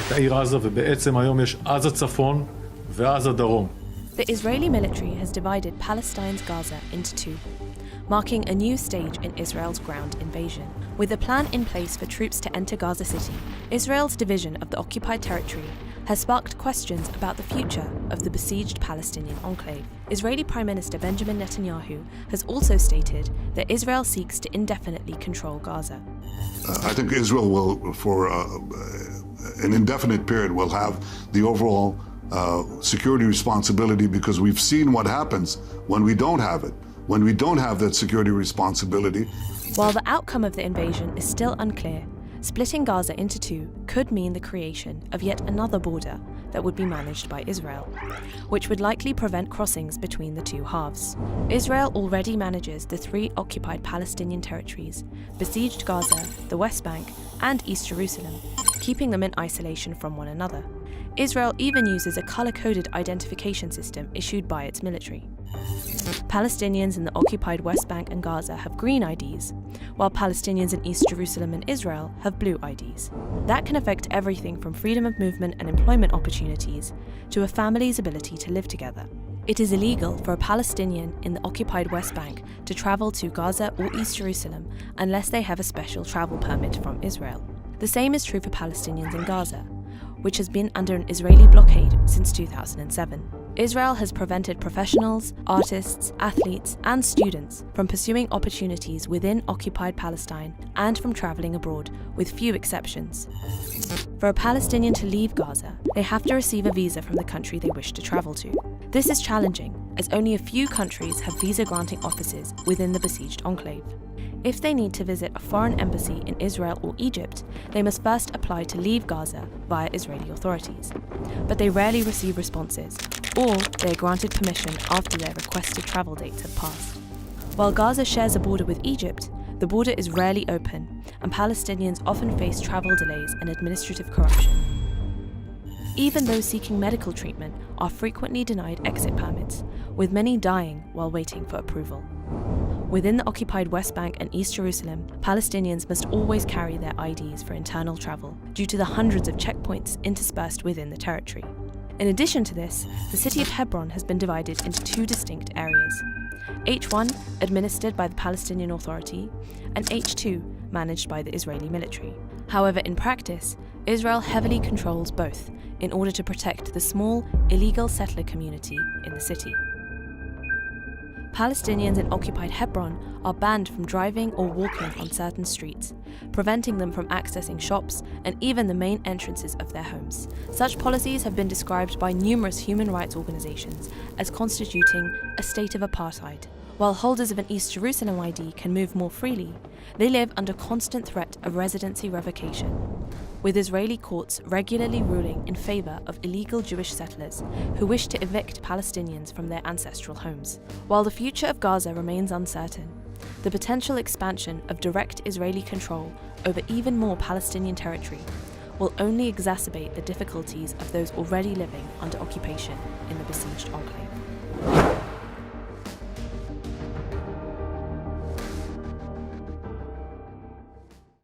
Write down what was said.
את העיר עזה, ובעצם היום יש עזה צפון ועזה דרום. The Israeli military has divided Palestine's Gaza into two, marking a new stage in Israel's ground invasion. With a plan in place for troops to enter Gaza City, Israel's division of the occupied territory has sparked questions about the future of the besieged Palestinian enclave. Israeli Prime Minister Benjamin Netanyahu has also stated that Israel seeks to indefinitely control Gaza. I think Israel will, for an indefinite period, will have the overall security responsibility, because we've seen what happens when we don't have it. When we don't have that security responsibility. While the outcome of the invasion is still unclear, splitting Gaza into two could mean the creation of yet another border that would be managed by Israel, which would likely prevent crossings between the two halves. Israel already manages the three occupied Palestinian territories, besieged Gaza, the West Bank, and East Jerusalem, keeping them in isolation from one another. Israel even uses a color-coded identification system issued by its military. Palestinians in the occupied West Bank and Gaza have green IDs, while Palestinians in East Jerusalem and Israel have blue IDs. That can affect everything from freedom of movement and employment opportunities to a family's ability to live together. It is illegal for a Palestinian in the occupied West Bank to travel to Gaza or East Jerusalem unless they have a special travel permit from Israel. The same is true for Palestinians in Gaza, which has been under an Israeli blockade since 2007. Israel has prevented professionals, artists, athletes, and students from pursuing opportunities within occupied Palestine and from traveling abroad, with few exceptions. For a Palestinian to leave Gaza, they have to receive a visa from the country they wish to travel to. This is challenging, as only a few countries have visa-granting offices within the besieged enclave. If they need to visit a foreign embassy in Israel or Egypt, they must first apply to leave Gaza via Israeli authorities. But they rarely receive responses, or they are granted permission after their requested travel dates have passed. While Gaza shares a border with Egypt, the border is rarely open, and Palestinians often face travel delays and administrative corruption. Even those seeking medical treatment are frequently denied exit permits, with many dying while waiting for approval. Within the occupied West Bank and East Jerusalem, Palestinians must always carry their IDs for internal travel due to the hundreds of checkpoints interspersed within the territory. In addition to this, the city of Hebron has been divided into two distinct areas: H1, administered by the Palestinian Authority, and H2, managed by the Israeli military. However, in practice, Israel heavily controls both in order to protect the small, illegal settler community in the city. Palestinians in occupied Hebron are banned from driving or walking on certain streets, preventing them from accessing shops and even the main entrances of their homes. Such policies have been described by numerous human rights organizations as constituting a state of apartheid. While holders of an East Jerusalem ID can move more freely, they live under constant threat of residency revocation, with Israeli courts regularly ruling in favor of illegal Jewish settlers who wish to evict Palestinians from their ancestral homes. While the future of Gaza remains uncertain, the potential expansion of direct Israeli control over even more Palestinian territory will only exacerbate the difficulties of those already living under occupation in the besieged enclave.